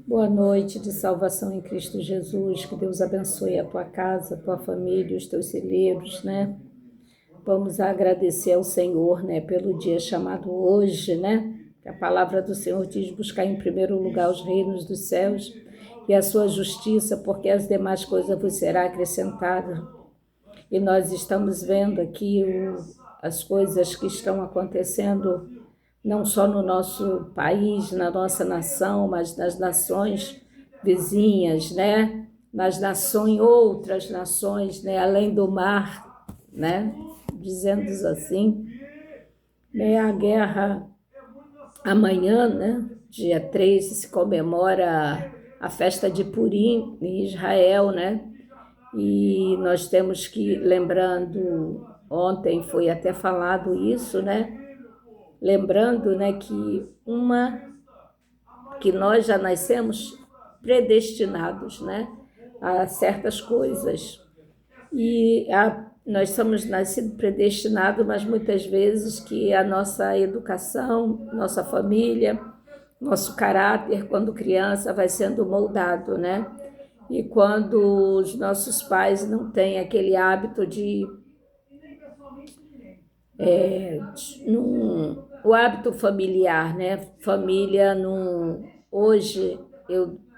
Boa noite de salvação em Cristo Jesus, que Deus abençoe a tua casa, a tua família, os teus celeiros, né? Vamos agradecer ao Senhor, né, pelo dia chamado hoje, né? Que a palavra do Senhor diz: buscar em primeiro lugar os reinos dos céus e a sua justiça, porque as demais coisas vos será acrescentada. E nós estamos vendo aqui as coisas que estão acontecendo não só no nosso país, na nossa nação, mas nas nações vizinhas, né? Nas nações, outras nações, né? Além do mar, né? Dizendo assim, né? A guerra amanhã, né? Dia 3, se comemora a festa de Purim em Israel, né? E nós temos que, lembrando, ontem foi até falado isso, né? Lembrando, né, que nós já nascemos predestinados, né, a certas coisas. Nós somos nascidos predestinados, mas muitas vezes que a nossa educação, nossa família, nosso caráter, quando criança, vai sendo moldado, né? E quando os nossos pais não têm aquele hábito o hábito familiar, né? Família não. Hoje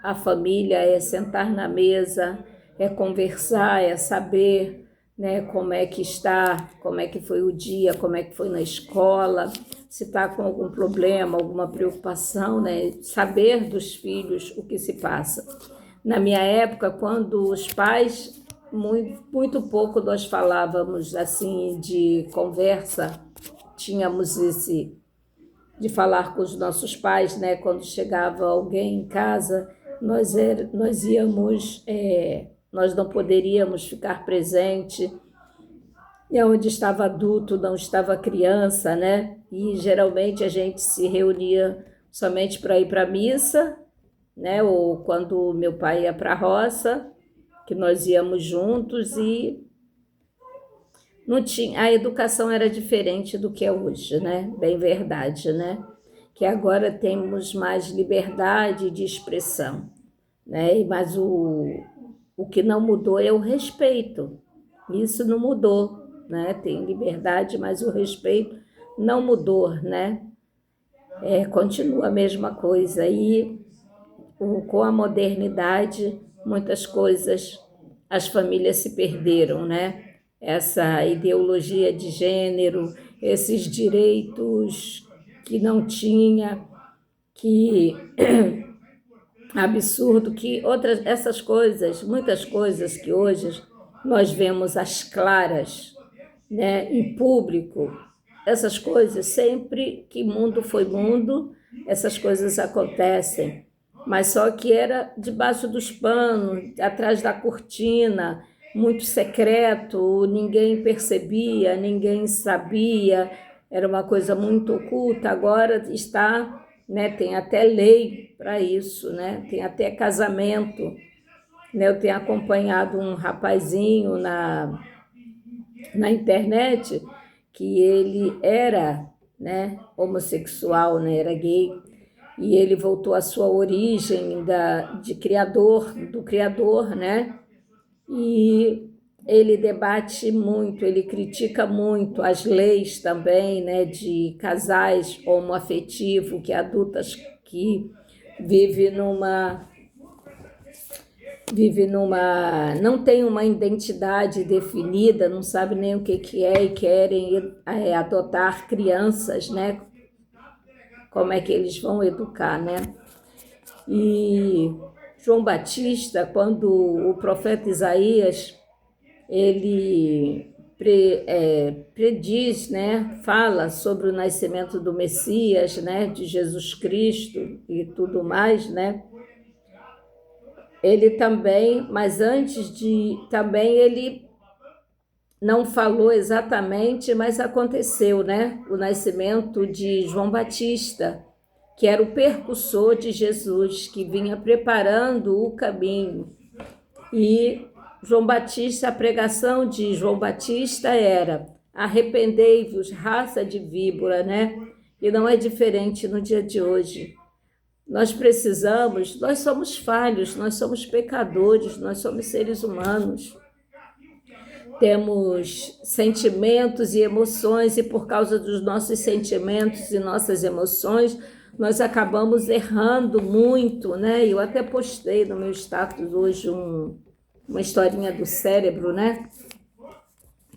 a família é sentar na mesa, é conversar, é saber, né, como é que está, como é que foi o dia, como é que foi na escola, se está com algum problema, alguma preocupação, né? Saber dos filhos o que se passa. Na minha época, quando os pais, muito pouco nós falávamos assim de conversa, tínhamos de falar com os nossos pais, né? Quando chegava alguém em casa, nós íamos, nós não poderíamos ficar presente, e onde estava adulto não estava criança, né? E geralmente a gente se reunia somente para ir para a missa, né? Ou quando meu pai ia para a roça, que nós íamos juntos e não tinha, a educação era diferente do que é hoje, né? Bem verdade, né? Que agora temos mais liberdade de expressão, né? Mas o que não mudou é o respeito. Isso não mudou, né? Tem liberdade, mas o respeito não mudou, né? Continua a mesma coisa. E com a modernidade, muitas coisas, as famílias se perderam, né? Essa ideologia de gênero, esses direitos que não tinha, que absurdo, que essas coisas, muitas coisas que hoje nós vemos às claras, né, em público, essas coisas, sempre que mundo foi mundo, essas coisas acontecem, mas só que era debaixo dos panos, atrás da cortina, muito secreto, ninguém percebia, ninguém sabia, era uma coisa muito oculta. Agora está, né, tem até lei para isso, né, tem até casamento, né, eu tenho acompanhado um rapazinho na internet que ele era, né, homossexual, né, era gay, e ele voltou à sua origem do criador, né, e ele debate muito, ele critica muito as leis também, né, de casais homoafetivos, que adultas que vivem não tem uma identidade definida, não sabe nem o que é e querem adotar crianças, né? Como é que eles vão educar, né? E João Batista, quando o profeta Isaías, ele prediz, né? Fala sobre o nascimento do Messias, né? De Jesus Cristo e tudo mais, né? Ele também, mas também ele não falou exatamente, mas aconteceu, né? O nascimento de João Batista, que era o percussor de Jesus, que vinha preparando o caminho. E João Batista, a pregação de João Batista era: arrependei-vos, raça de víbora, né? E não é diferente no dia de hoje. nós somos falhos, nós somos pecadores, nós somos seres humanos. Temos sentimentos e emoções, e por causa dos nossos sentimentos e nossas emoções, nós acabamos errando muito, né? Eu até postei no meu status hoje uma historinha do cérebro, né?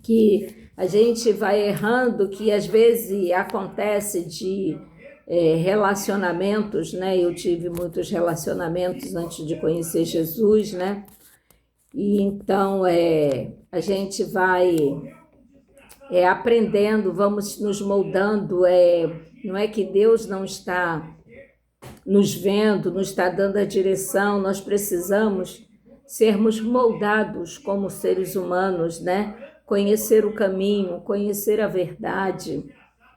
Que a gente vai errando, que às vezes acontece de relacionamentos, né? Eu tive muitos relacionamentos antes de conhecer Jesus, né? E então a gente vai aprendendo, vamos nos moldando. Não é que Deus não está nos vendo, nos está dando a direção, nós precisamos sermos moldados como seres humanos, né? Conhecer o caminho, conhecer a verdade.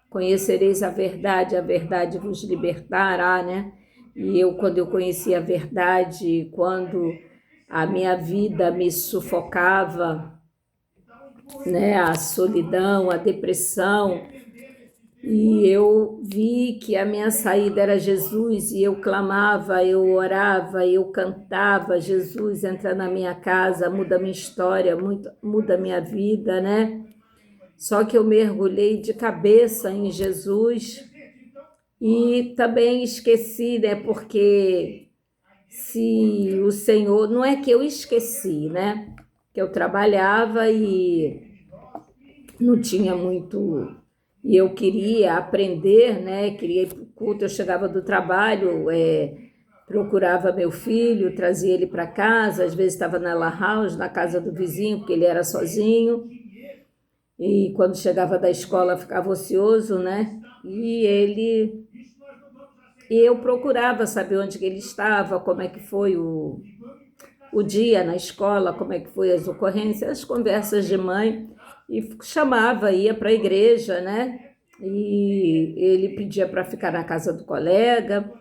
Conhecereis a verdade vos libertará, né? E quando eu conheci a verdade, quando a minha vida me sufocava, né? A solidão, a depressão, e eu vi que a minha saída era Jesus, e eu clamava, eu orava, eu cantava: Jesus, entra na minha casa, muda minha história, muda minha vida, né? Só que eu mergulhei de cabeça em Jesus e também esqueci, né? Porque se o Senhor... Não é que eu esqueci, né? Que eu trabalhava e não tinha muito... E eu queria aprender, né? Queria ir para o culto. Eu chegava do trabalho, procurava meu filho, trazia ele para casa. Às vezes estava na lan house, na casa do vizinho, porque ele era sozinho. E quando chegava da escola ficava ocioso, né? E eu procurava saber onde que ele estava, como é que foi o dia na escola, como é que foi as ocorrências, as conversas de mãe, e chamava, ia para a igreja, né? E ele pedia para ficar na casa do colega,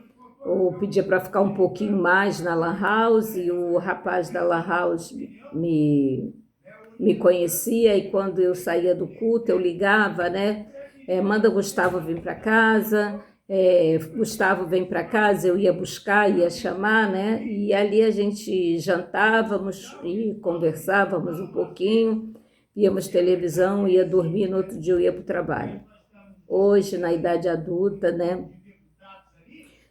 ou pedia para ficar um pouquinho mais na lan house, e o rapaz da lan house me conhecia, e quando eu saía do culto eu ligava, né? Manda Gustavo vir para casa, Gustavo vem para casa, eu ia buscar, ia chamar, né? E ali a gente jantávamos e conversávamos um pouquinho, íamos televisão, ia dormir, no outro dia eu ia para o trabalho. Hoje, na idade adulta, né?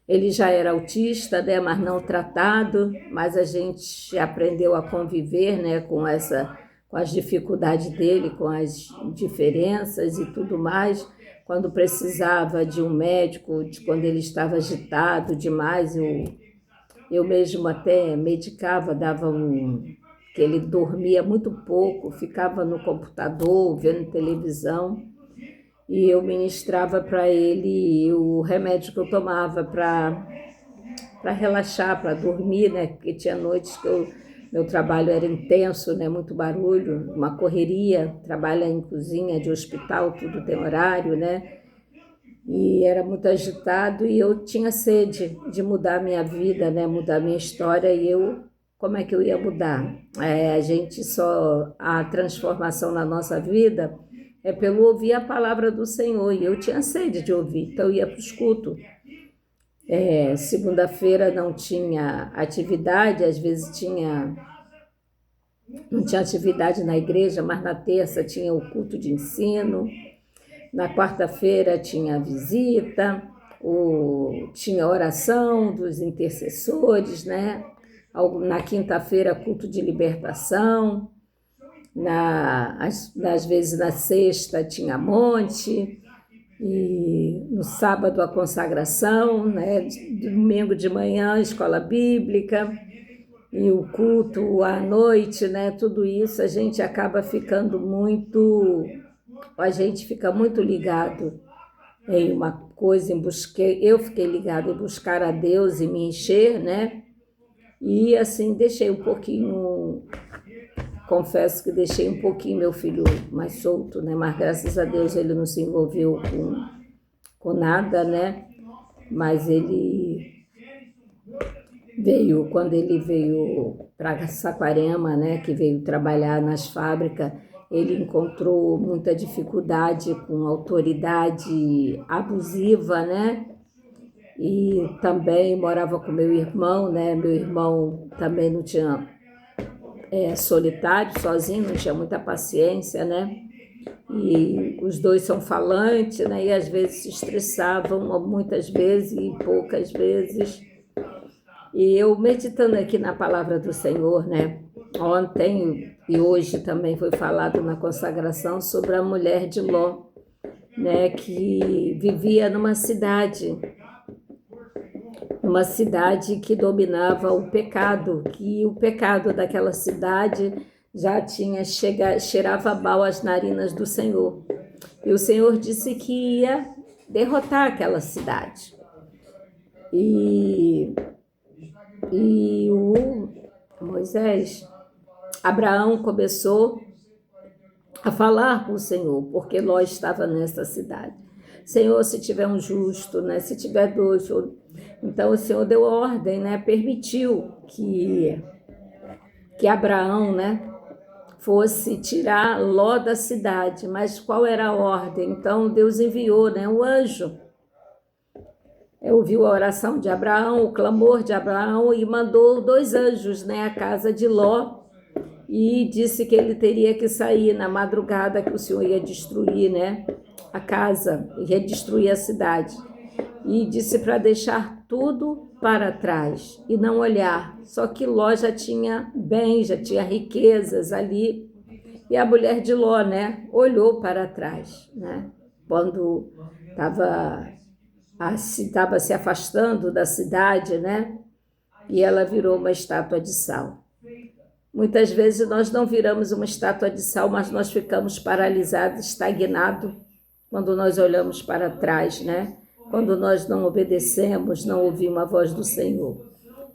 Ele já era autista, né? Mas não tratado, mas a gente aprendeu a conviver, né? Com as dificuldades dele, com as diferenças e tudo mais. Quando precisava de um médico, quando ele estava agitado demais, eu mesmo até medicava, que ele dormia muito pouco, ficava no computador, vendo televisão, e eu ministrava para ele o remédio que eu tomava para relaxar, para dormir, né? Porque tinha noites que meu trabalho era intenso, né? Muito barulho, uma correria, trabalha em cozinha de hospital, tudo tem horário, né? E era muito agitado, e eu tinha sede de mudar a minha vida, né? Mudar a minha história, e como é que eu ia mudar? A transformação na nossa vida é pelo ouvir a palavra do Senhor, e eu tinha sede de ouvir, então eu ia para os cultos. Segunda-feira não tinha atividade, às vezes não tinha atividade na igreja, mas na terça tinha o culto de ensino, na quarta-feira tinha visita, tinha oração dos intercessores, né? Na quinta-feira, culto de libertação, às vezes na sexta tinha monte, e no sábado a consagração, né? Domingo de manhã escola bíblica, e o culto à noite, né? Tudo isso a gente acaba ficando a gente fica muito ligado em uma coisa, eu fiquei ligada em buscar a Deus e me encher, né? E assim deixei um pouquinho, confesso que deixei um pouquinho meu filho mais solto, né? Mas graças a Deus ele não se envolveu com nada, né? Mas quando ele veio para Saquarema, né? Que veio trabalhar nas fábricas, ele encontrou muita dificuldade com autoridade abusiva, né? e também morava com meu irmão, né? Meu irmão também não tinha solitário, sozinho, não tinha muita paciência, né? E os dois são falantes, né? E às vezes se estressavam, muitas vezes e poucas vezes. E eu meditando aqui na palavra do Senhor, né? Ontem e hoje também foi falado na consagração sobre a mulher de Ló, né? Que vivia numa cidade que dominava o pecado, que o pecado daquela cidade já cheirava mal às narinas do Senhor. E o Senhor disse que ia derrotar aquela cidade. E o Abraão começou a falar com o Senhor, porque Ló estava nessa cidade. Senhor, se tiver um justo, né? Se tiver dois. Então o Senhor deu ordem, né? Permitiu que Abraão, né, fosse tirar Ló da cidade. Mas qual era a ordem? Então Deus enviou, né, o anjo. Ouviu a oração de Abraão, o clamor de Abraão e mandou 2 anjos, né, à casa de Ló, e disse que ele teria que sair na madrugada, que o Senhor ia destruir, né, a casa, ia destruir a cidade. E disse para deixar tudo para trás e não olhar. Só que Ló já tinha bens, já tinha riquezas ali. E a mulher de Ló, né, olhou para trás, né, quando estava se afastando da cidade, né, e ela virou uma estátua de sal. Muitas vezes nós não viramos uma estátua de sal, mas nós ficamos paralisados, estagnados, quando nós olhamos para trás, né? Quando nós não obedecemos, não ouvimos a voz do Senhor.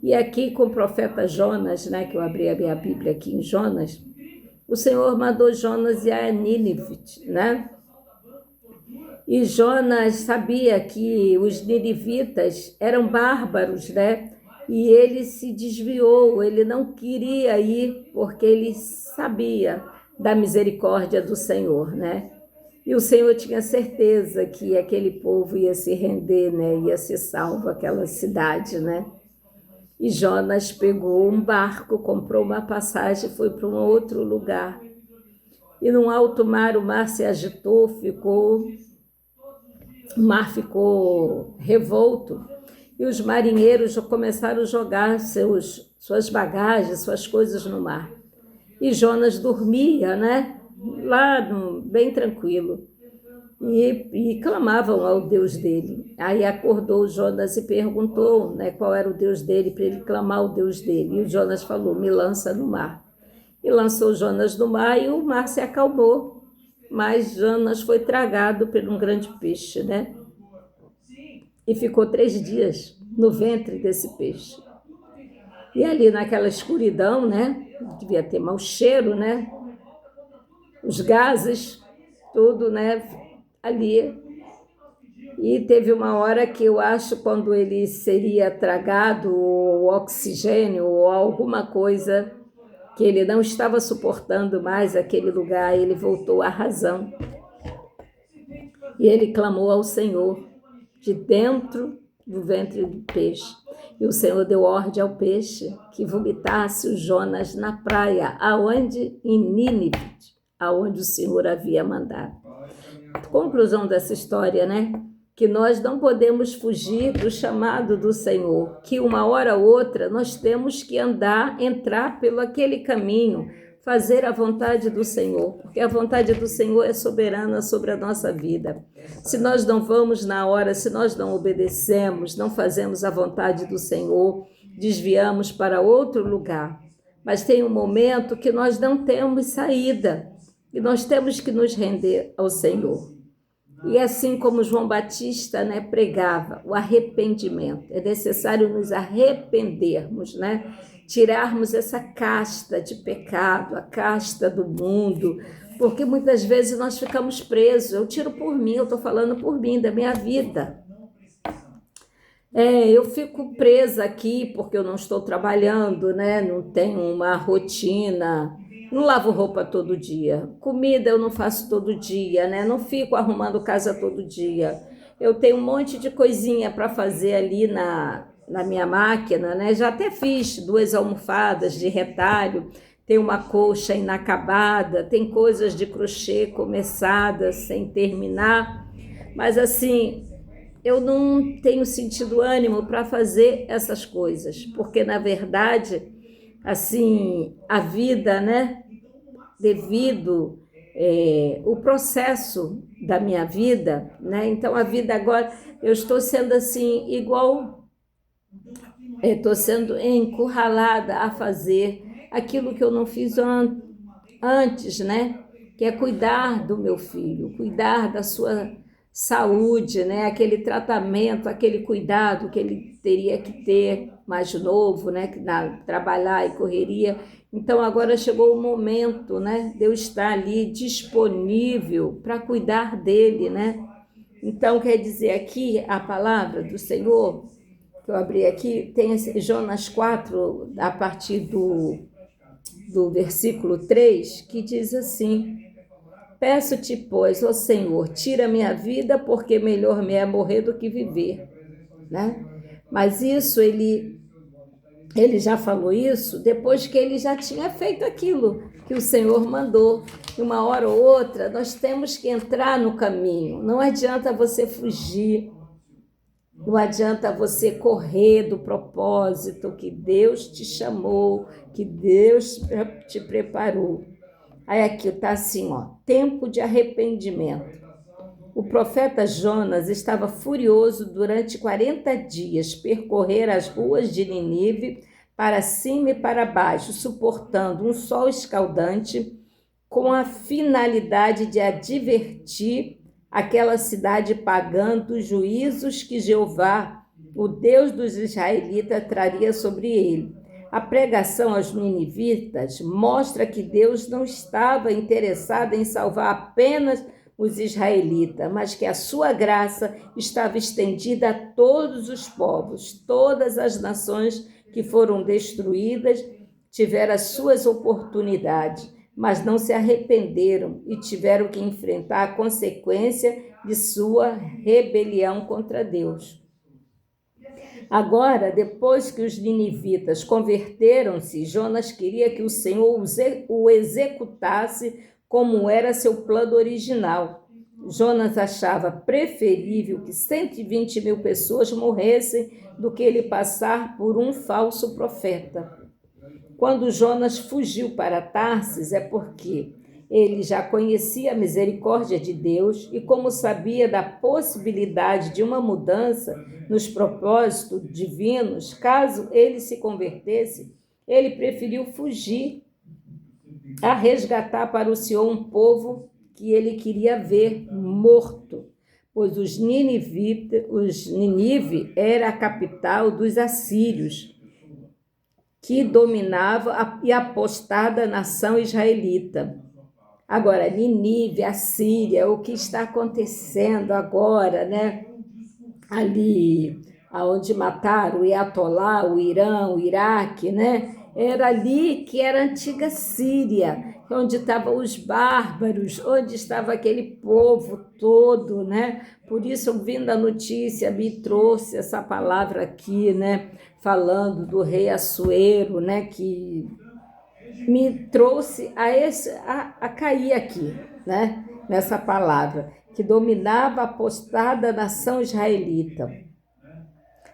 E aqui com o profeta Jonas, né? Que eu abri a minha Bíblia aqui em Jonas, o Senhor mandou Jonas ir a Nínive, né? E Jonas sabia que os ninivitas eram bárbaros, né? E ele se desviou, ele não queria ir, porque ele sabia da misericórdia do Senhor, né? E o Senhor tinha certeza que aquele povo ia se render, né? Ia ser salvo, aquela cidade, né? E Jonas pegou um barco, comprou uma passagem, foi para um outro lugar. E num alto mar, o mar se agitou, o mar ficou revolto. E os marinheiros começaram a jogar suas bagagens, suas coisas no mar. E Jonas dormia, né? Lá bem tranquilo. E clamavam ao Deus dele. Aí acordou Jonas e perguntou, né, qual era o Deus dele, para ele clamar o Deus dele. E o Jonas falou, me lança no mar. E lançou Jonas no mar e o mar se acalmou. Mas Jonas foi tragado por um grande peixe, né? E ficou 3 dias no ventre desse peixe. E ali naquela escuridão, né? Devia ter mau cheiro, né? Os gases, tudo, né? Ali. E teve uma hora que eu acho, quando ele seria tragado, o oxigênio ou alguma coisa, que ele não estava suportando mais aquele lugar, ele voltou à razão. E ele clamou ao Senhor de dentro do ventre do peixe. E o Senhor deu ordem ao peixe que vomitasse o Jonas na praia, aonde? Em Nínive, aonde o Senhor havia mandado. Conclusão dessa história, né? Que nós não podemos fugir do chamado do Senhor, que uma hora ou outra nós temos que entrar pelo aquele caminho, fazer a vontade do Senhor, porque a vontade do Senhor é soberana sobre a nossa vida. Se nós não vamos na hora, se nós não obedecemos, não fazemos a vontade do Senhor, desviamos para outro lugar. Mas tem um momento que nós não temos saída e nós temos que nos render ao Senhor. E assim como João Batista, né, pregava o arrependimento, é necessário nos arrependermos, né? Tirarmos essa casta de pecado, a casta do mundo, porque muitas vezes nós ficamos presos. Eu tiro por mim, eu estou falando por mim, da minha vida. Eu fico presa aqui porque eu não estou trabalhando, né? Não tenho uma rotina, não lavo roupa todo dia, comida eu não faço todo dia, né? Não fico arrumando casa todo dia. eu tenho um monte de coisinha para fazer ali na minha máquina, né? Já até fiz 2 almofadas de retalho, tem uma colcha inacabada, tem coisas de crochê começadas sem terminar, mas assim, eu não tenho sentido ânimo para fazer essas coisas, porque na verdade, assim, a vida, né, devido o processo da minha vida, né? Então a vida agora, eu estou sendo assim, igual, estou sendo encurralada a fazer aquilo que eu não fiz antes, né? Que é cuidar do meu filho, cuidar da sua saúde, né? Aquele tratamento, aquele cuidado que ele teria que ter mais novo, né? Trabalhar e correria. Então agora chegou o momento, né? De eu estar ali disponível para cuidar dele, né? Então quer dizer aqui a palavra do Senhor que eu abri aqui tem Jonas 4 a partir do versículo 3, que diz assim: peço-te, pois, ó Senhor, tira minha vida, porque melhor me é morrer do que viver, né? Mas isso, ele já falou isso depois que ele já tinha feito aquilo que o Senhor mandou. E uma hora ou outra, nós temos que entrar no caminho. Não adianta você fugir, não adianta você correr do propósito que Deus te chamou, que Deus te preparou. Aí aqui está assim, ó, tempo de arrependimento. O profeta Jonas estava furioso durante 40 dias, percorrer as ruas de Nínive para cima e para baixo, suportando um sol escaldante, com a finalidade de advertir aquela cidade pagã dos juízos que Jeová, o Deus dos israelitas, traria sobre ele. A pregação aos ninivitas mostra que Deus não estava interessado em salvar apenas os israelitas, mas que a sua graça estava estendida a todos os povos. Todas as nações que foram destruídas tiveram as suas oportunidades, mas não se arrependeram e tiveram que enfrentar a consequência de sua rebelião contra Deus. Agora, depois que os ninivitas converteram-se, Jonas queria que o Senhor o executasse como era seu plano original. Jonas achava preferível que 120 mil pessoas morressem do que ele passar por um falso profeta. Quando Jonas fugiu para Tarsis é porque ele já conhecia a misericórdia de Deus e, como sabia da possibilidade de uma mudança nos propósitos divinos, caso ele se convertesse, ele preferiu fugir a resgatar para o Senhor um povo que ele queria ver morto, pois os Nínive era a capital dos assírios, que dominava e apostada a nação israelita. Agora, Nínive, a Síria, o que está acontecendo agora, né? Ali, onde mataram o Iatolá, o Irã, o Iraque, né? Era ali que era a antiga Síria, onde estavam os bárbaros, onde estava aquele povo todo, né? Por isso, ouvindo a notícia, me trouxe essa palavra aqui, né? Falando do rei Assuero, né? Que me trouxe a cair aqui, né? Nessa palavra, que dominava a apostada nação israelita.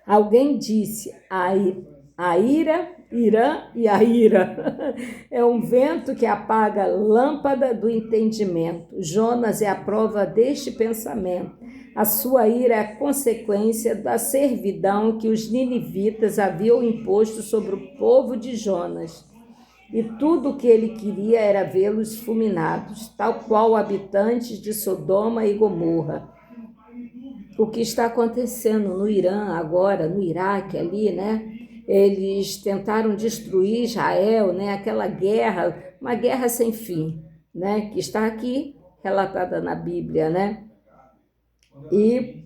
Alguém disse, a ira, Irã e a ira. É um vento que apaga a lâmpada do entendimento. Jonas é a prova deste pensamento. A sua ira é a consequência da servidão que os ninivitas haviam imposto sobre o povo de Jonas. E tudo o que ele queria era vê-los fulminados, tal qual habitantes de Sodoma e Gomorra. O que está acontecendo no Irã agora, no Iraque ali, né? Eles tentaram destruir Israel, né? Aquela guerra, uma guerra sem fim, né? Que está aqui relatada na Bíblia, né? E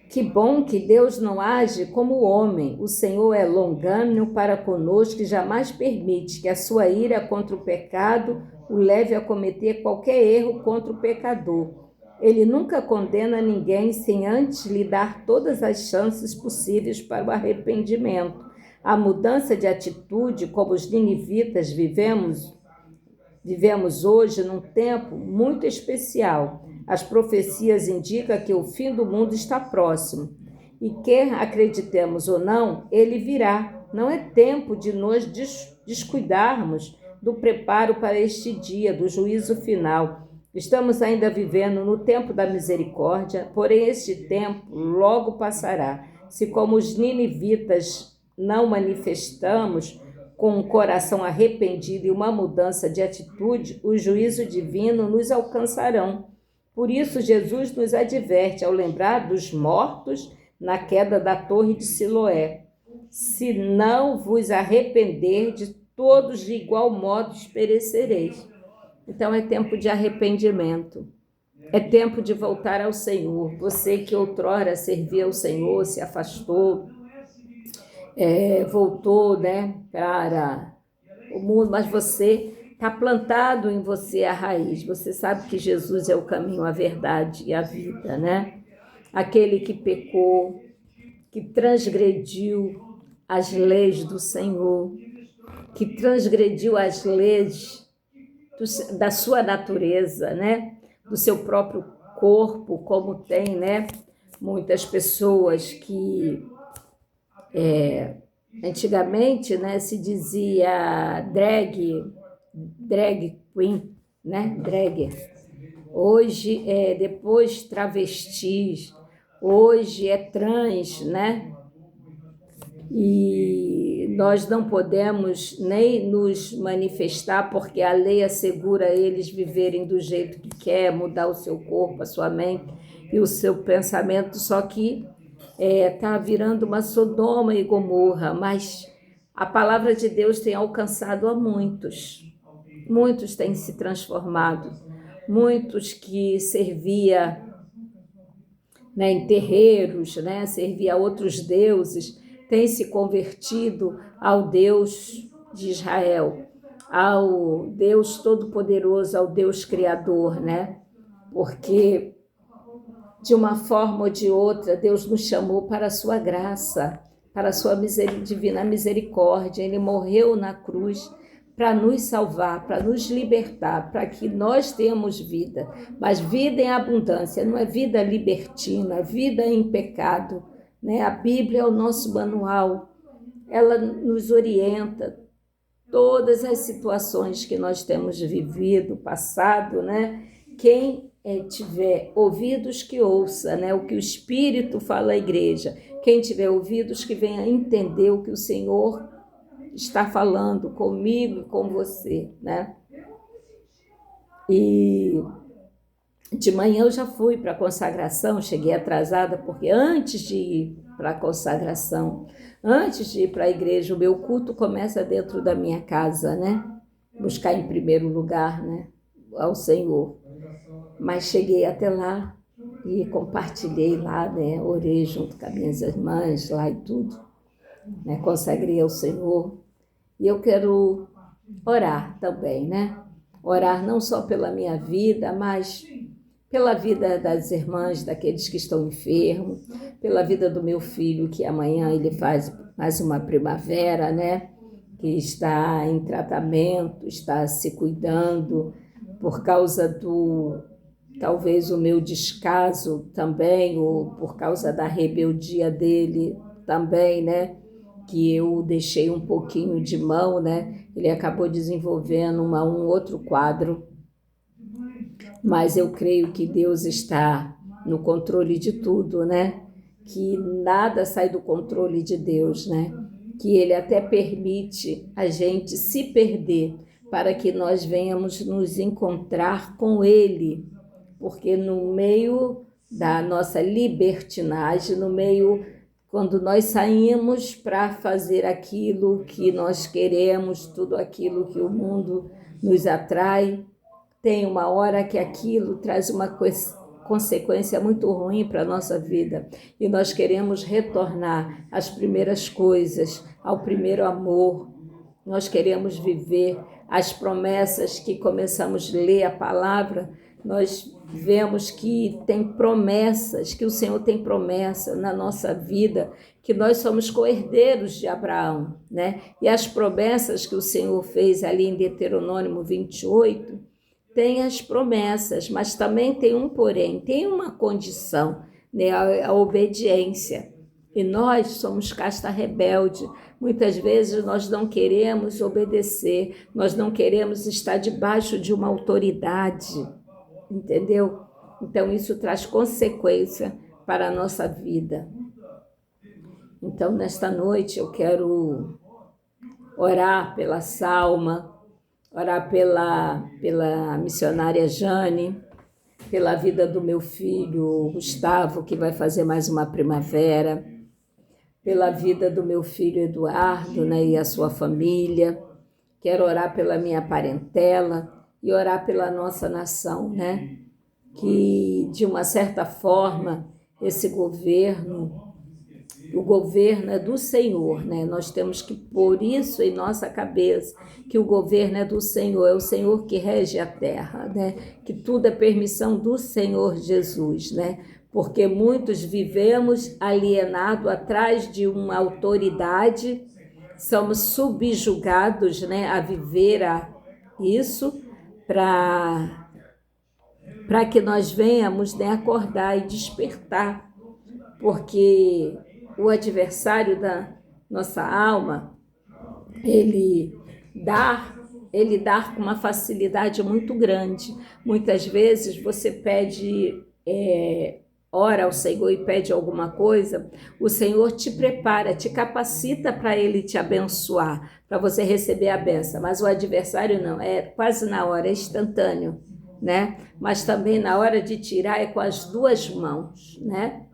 que bom que Deus não age como o homem. O Senhor é longânimo para conosco e jamais permite que a sua ira contra o pecado o leve a cometer qualquer erro contra o pecador. Ele nunca condena ninguém sem antes lhe dar todas as chances possíveis para o arrependimento. A mudança de atitude, como os ninivitas vivemos hoje num tempo muito especial. As profecias indicam que o fim do mundo está próximo. E quer acreditemos ou não, ele virá. Não é tempo de nos descuidarmos do preparo para este dia, do juízo final. Estamos ainda vivendo no tempo da misericórdia, porém este tempo logo passará. Se como os ninivitas não manifestamos com um coração arrependido e uma mudança de atitude, o juízo divino nos alcançarão. Por isso, Jesus nos adverte ao lembrar dos mortos na queda da torre de Siloé. Se não vos arrependerdes, todos de igual modo perecereis. Então é tempo de arrependimento. É tempo de voltar ao Senhor. Você que outrora servia ao Senhor, se afastou, voltou, para o mundo, mas você está plantado em você a raiz. Você sabe que Jesus é o caminho, a verdade e a vida, Aquele que pecou, que transgrediu as leis do Senhor, que transgrediu as leis da sua natureza, do seu próprio corpo, como tem, muitas pessoas que antigamente, se dizia drag queen, drag. Hoje depois travestis, hoje é trans, E nós não podemos nem nos manifestar porque a lei assegura eles viverem do jeito que quer, mudar o seu corpo, a sua mente e o seu pensamento, só que está virando uma Sodoma e Gomorra, mas a palavra de Deus tem alcançado a muitos. Muitos têm se transformado, muitos que servia em terreiros, servia a outros deuses, têm se convertido ao Deus de Israel, ao Deus Todo-Poderoso, ao Deus Criador, Porque de uma forma ou de outra, Deus nos chamou para a sua graça, para a sua divina misericórdia. Ele morreu na cruz para nos salvar, para nos libertar, para que nós tenhamos vida, mas vida em abundância, não é vida libertina, vida em pecado, A Bíblia é o nosso manual, ela nos orienta todas as situações que nós temos vivido, passado, Quem tiver ouvidos que ouça, o que o Espírito fala à igreja, quem tiver ouvidos que venha entender o que o Senhor está falando comigo e com você, E de manhã eu já fui para a consagração, cheguei atrasada, porque antes de ir para a consagração, antes de ir para a igreja, o meu culto começa dentro da minha casa, Buscar em primeiro lugar, ao Senhor. Mas cheguei até lá e compartilhei lá, orei junto com as minhas irmãs lá e tudo, consagrei ao Senhor. E eu quero orar também, Orar não só pela minha vida, mas pela vida das irmãs, daqueles que estão enfermos, pela vida do meu filho, que amanhã ele faz mais uma primavera, Que está em tratamento, está se cuidando por causa talvez o meu descaso também, ou por causa da rebeldia dele também, Que eu deixei um pouquinho de mão, Ele acabou desenvolvendo um outro quadro, mas eu creio que Deus está no controle de tudo, Que nada sai do controle de Deus, Que Ele até permite a gente se perder para que nós venhamos nos encontrar com Ele, porque no meio da nossa libertinagem, no meio quando nós saímos para fazer aquilo que nós queremos, tudo aquilo que o mundo nos atrai, tem uma hora que aquilo traz uma consequência muito ruim para a nossa vida. E nós queremos retornar às primeiras coisas, ao primeiro amor. Nós queremos viver as promessas que começamos a ler a palavra nós vemos que tem promessas, que o Senhor tem promessa na nossa vida, que nós somos co-herdeiros de Abraão, né? E as promessas que o Senhor fez ali em Deuteronômio 28, tem as promessas, mas também tem um porém, tem uma condição, né? A obediência. E nós somos casta rebelde. Muitas vezes nós não queremos obedecer, nós não queremos estar debaixo de uma autoridade, entendeu? Então isso traz consequência para a nossa vida. Então nesta noite eu quero orar pela Salma, orar pela missionária Jane, pela vida do meu filho Gustavo, que vai fazer mais uma primavera, pela vida do meu filho Eduardo, né, e a sua família. Quero orar pela minha parentela e orar pela nossa nação, né? Que, de uma certa forma, esse governo, o governo é do Senhor, né? Nós temos que pôr isso em nossa cabeça, que o governo é do Senhor, é o Senhor que rege a terra, né? Que tudo é permissão do Senhor Jesus, né? Porque muitos vivemos alienados atrás de uma autoridade, somos subjugados, né, a viver isso para que nós venhamos, né, acordar e despertar, porque o adversário da nossa alma, ele dá com uma facilidade muito grande. Muitas vezes você pede, ora ao Senhor e pede alguma coisa, o Senhor te prepara, te capacita para Ele te abençoar, para você receber a bênção, mas o adversário não, é quase na hora, é instantâneo, né? Mas também na hora de tirar é com as duas mãos, né?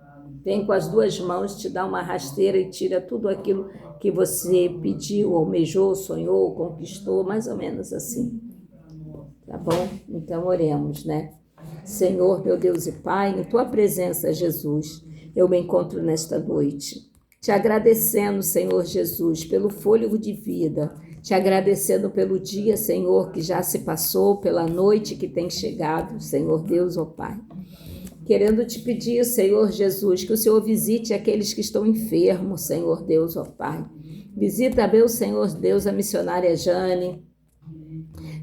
Vem com as duas mãos, te dá uma rasteira e tira tudo aquilo que você pediu, almejou, sonhou, conquistou, mais ou menos assim, tá bom? Então oremos, né? Senhor, meu Deus e Pai, em Tua presença, Jesus, eu me encontro nesta noite, te agradecendo, Senhor Jesus, pelo fôlego de vida, te agradecendo pelo dia, Senhor, que já se passou, pela noite que tem chegado, Senhor Deus, ó Pai. Querendo te pedir, Senhor Jesus, que o Senhor visite aqueles que estão enfermos, Senhor Deus, ó Pai. Visita, meu Senhor Deus, a missionária Jane.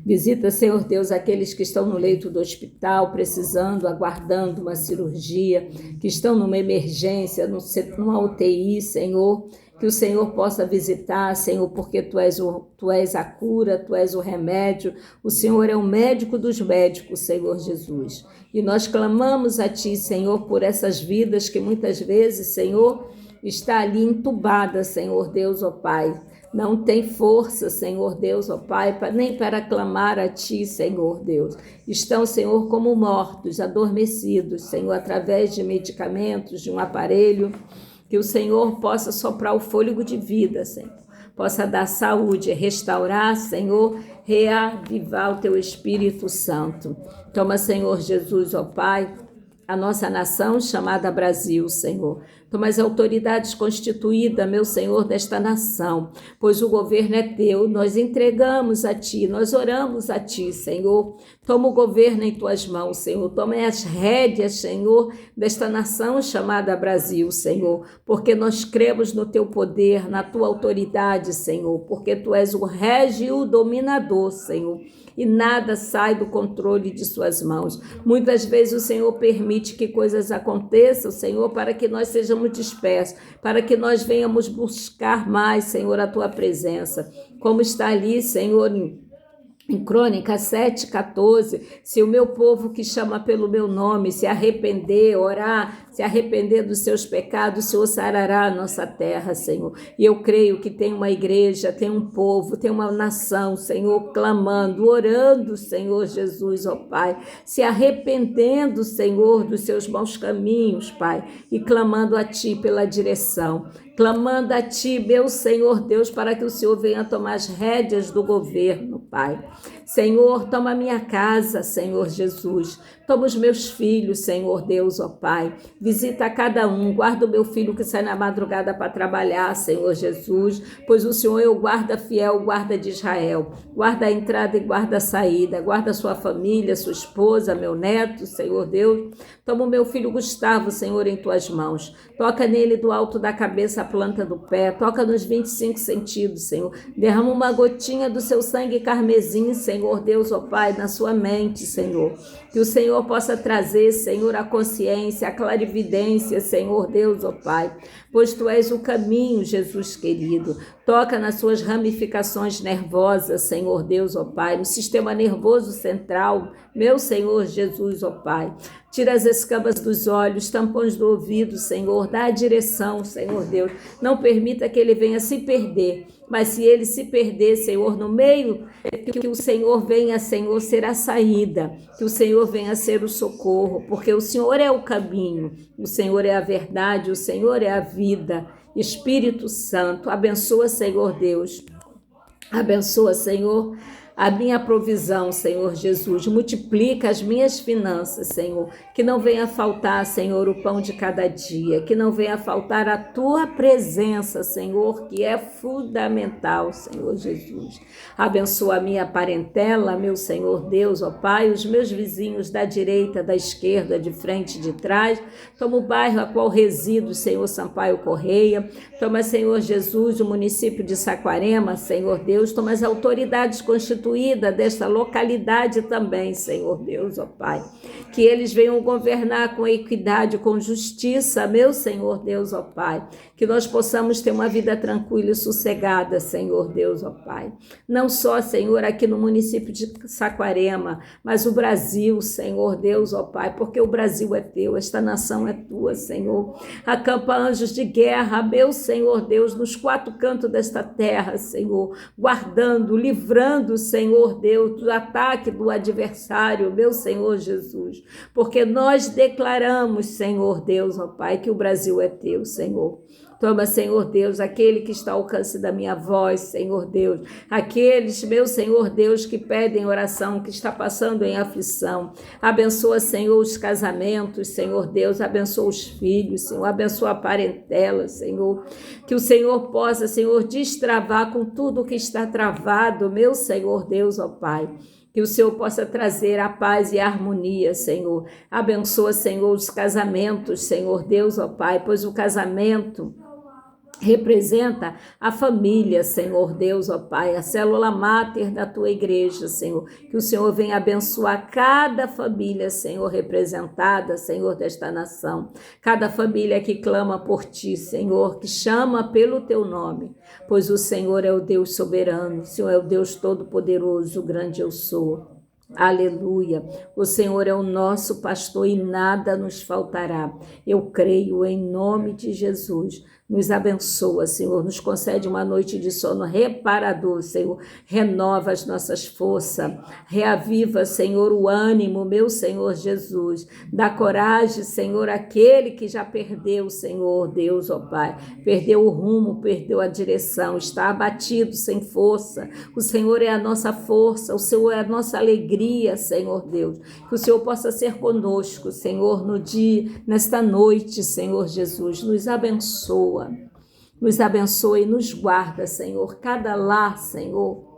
Visita, Senhor Deus, aqueles que estão no leito do hospital, precisando, aguardando uma cirurgia, que estão numa emergência, numa UTI, Senhor. Que o Senhor possa visitar, Senhor, porque Tu és a cura, Tu és o remédio. O Senhor é o médico dos médicos, Senhor Jesus. E nós clamamos a Ti, Senhor, por essas vidas que muitas vezes, Senhor, está ali entubada, Senhor Deus, ó Pai. Não tem força, Senhor Deus, ó Pai, nem para clamar a Ti, Senhor Deus. Estão, Senhor, como mortos, adormecidos, Senhor, através de medicamentos, de um aparelho. Que o Senhor possa soprar o fôlego de vida, Senhor. Possa dar saúde, restaurar, Senhor, reavivar o Teu Espírito Santo. Toma, Senhor Jesus, ó Pai, a nossa nação chamada Brasil, Senhor. Toma as autoridades constituídas, meu Senhor, desta nação, pois o governo é Teu, nós entregamos a Ti, nós oramos a Ti, Senhor. Toma o governo em Tuas mãos, Senhor. Toma as rédeas, Senhor, desta nação chamada Brasil, Senhor, porque nós cremos no Teu poder, na Tua autoridade, Senhor, porque Tu és o régio e o dominador, Senhor. E nada sai do controle de Suas mãos. Muitas vezes o Senhor permite que coisas aconteçam, Senhor, para que nós sejamos dispersos, para que nós venhamos buscar mais, Senhor, a Tua presença. Como está ali, Senhor, em Crônicas 7:14, se o meu povo que chama pelo meu nome se arrepender, orar, se arrepender dos seus pecados, o Senhor sarará a nossa terra, Senhor. E eu creio que tem uma igreja, tem um povo, tem uma nação, Senhor, clamando, orando, Senhor Jesus, ó Pai, se arrependendo, Senhor, dos seus maus caminhos, Pai, e clamando a Ti pela direção. Clamando a Ti, meu Senhor Deus, para que o Senhor venha tomar as rédeas do governo, Pai. Senhor, toma a minha casa, Senhor Jesus. Toma os meus filhos, Senhor Deus, ó Pai. Visita cada um. Guarda o meu filho que sai na madrugada para trabalhar, Senhor Jesus. Pois o Senhor é o guarda fiel, o guarda de Israel. Guarda a entrada e guarda a saída. Guarda a sua família, sua esposa, meu neto, Senhor Deus. Toma o meu filho Gustavo, Senhor, em tuas mãos. Toca nele do alto da cabeça à planta do pé. Toca nos 25 sentidos, Senhor. Derrama uma gotinha do seu sangue carmesim, Senhor Deus, ó Pai, na sua mente, Senhor. Que o Senhor possa trazer, Senhor, a consciência, a clarividência, Senhor Deus, ó Pai. Pois Tu és o caminho, Jesus querido. Toca nas suas ramificações nervosas, Senhor Deus, ó Pai. No sistema nervoso central, meu Senhor Jesus, ó Pai. Tira as escamas dos olhos, tampões do ouvido, Senhor. Dá a direção, Senhor Deus. Não permita que ele venha se perder. Mas se ele se perder, Senhor, no meio, que o Senhor venha, Senhor, ser a saída. Que o Senhor venha ser o socorro. Porque o Senhor é o caminho. O Senhor é a verdade. O Senhor é a vida. Espírito Santo, abençoa, Senhor Deus. Abençoa, Senhor, a minha provisão, Senhor Jesus. Multiplica as minhas finanças, Senhor. Que não venha faltar, Senhor, o pão de cada dia. Que não venha faltar a Tua presença, Senhor, que é fundamental, Senhor Jesus. Abençoa a minha parentela, meu Senhor Deus, ó Pai, os meus vizinhos da direita, da esquerda, de frente e de trás. Toma o bairro a qual resido, Senhor Sampaio Correia. Toma, Senhor Jesus, o município de Saquarema, Senhor Deus. Toma as autoridades constituídas desta localidade também, Senhor Deus, ó Pai. Que eles venham governar com equidade, com justiça, meu Senhor Deus, ó Pai. Que nós possamos ter uma vida tranquila e sossegada, Senhor Deus, ó Pai. Não só, Senhor, aqui no município de Saquarema, mas o Brasil, Senhor Deus, ó Pai, porque o Brasil é Teu, esta nação é Tua, Senhor. Acampa anjos de guerra, meu Senhor Deus, nos quatro cantos desta terra, Senhor, guardando, livrando, Senhor Deus, do ataque do adversário, meu Senhor Jesus, porque nós declaramos, Senhor Deus, ó Pai, que o Brasil é Teu, Senhor. Toma, Senhor Deus, aquele que está ao alcance da minha voz, Senhor Deus. Aqueles, meu Senhor Deus, que pedem oração, que está passando em aflição. Abençoa, Senhor, os casamentos, Senhor Deus. Abençoa os filhos, Senhor. Abençoa a parentela, Senhor. Que o Senhor possa, Senhor, destravar com tudo que está travado, meu Senhor Deus, ó Pai. Que o Senhor possa trazer a paz e a harmonia, Senhor. Abençoa, Senhor, os casamentos, Senhor Deus, ó Pai, pois o casamento representa a família, Senhor Deus, ó Pai, a célula máter da Tua igreja, Senhor. Que o Senhor venha abençoar cada família, Senhor, representada, Senhor, desta nação. Cada família que clama por Ti, Senhor, que chama pelo Teu nome, pois o Senhor é o Deus soberano, o Senhor é o Deus todo-poderoso, o grande eu sou. Aleluia, o Senhor é o nosso pastor e nada nos faltará. Eu creio em nome de Jesus. Nos abençoa, Senhor, nos concede uma noite de sono reparador, Senhor, renova as nossas forças, reaviva, Senhor, o ânimo, meu Senhor Jesus, dá coragem, Senhor, àquele que já perdeu, Senhor Deus, ó Pai, perdeu o rumo, perdeu a direção, está abatido, sem força. O Senhor é a nossa força, o Senhor é a nossa alegria, Senhor Deus, que o Senhor possa ser conosco, Senhor, no dia, nesta noite, Senhor Jesus, nos abençoa. Nos abençoa e nos guarda, Senhor, cada lar, Senhor,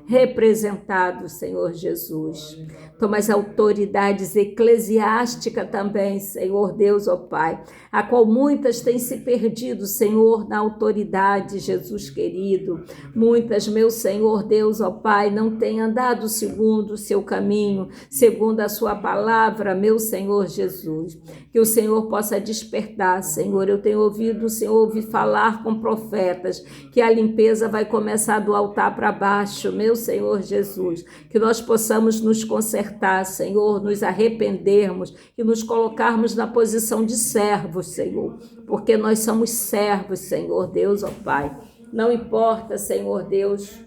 representado, Senhor Jesus. Toma as autoridades eclesiásticas também, Senhor Deus, ó Pai, a qual muitas têm se perdido, Senhor, na autoridade, Jesus querido. Muitas, meu Senhor Deus, ó Pai, não têm andado segundo o seu caminho, segundo a sua palavra, meu Senhor Jesus. Que o Senhor possa despertar, Senhor. Eu tenho ouvido o Senhor ouvir falar com profetas que a limpeza vai começar do altar para baixo, meu Senhor Jesus. Que nós possamos nos consertar, Senhor, nos arrependermos e nos colocarmos na posição de servos, Senhor, porque nós somos servos, Senhor Deus, ó Pai. Não importa, Senhor Deus,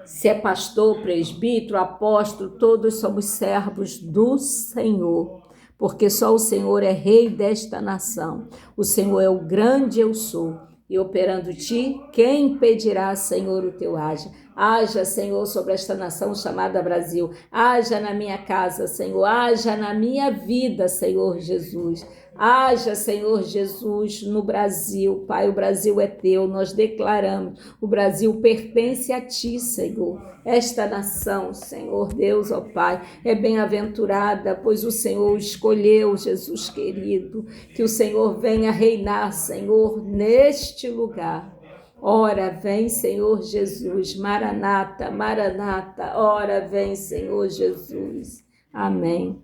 se é pastor, presbítero, apóstolo, todos somos servos do Senhor, porque só o Senhor é rei desta nação. O Senhor é o grande eu sou. E operando ti, quem impedirá, Senhor, o teu haja? Haja, Senhor, sobre esta nação chamada Brasil. Haja na minha casa, Senhor. Haja na minha vida, Senhor Jesus. Haja, Senhor Jesus, no Brasil. Pai, o Brasil é teu, nós declaramos. O Brasil pertence a ti, Senhor. Esta nação, Senhor Deus, ó Pai, é bem-aventurada, pois o Senhor escolheu, Jesus querido. Que o Senhor venha reinar, Senhor, neste lugar. Ora, vem, Senhor Jesus. Maranata, Maranata. Ora, vem, Senhor Jesus. Amém.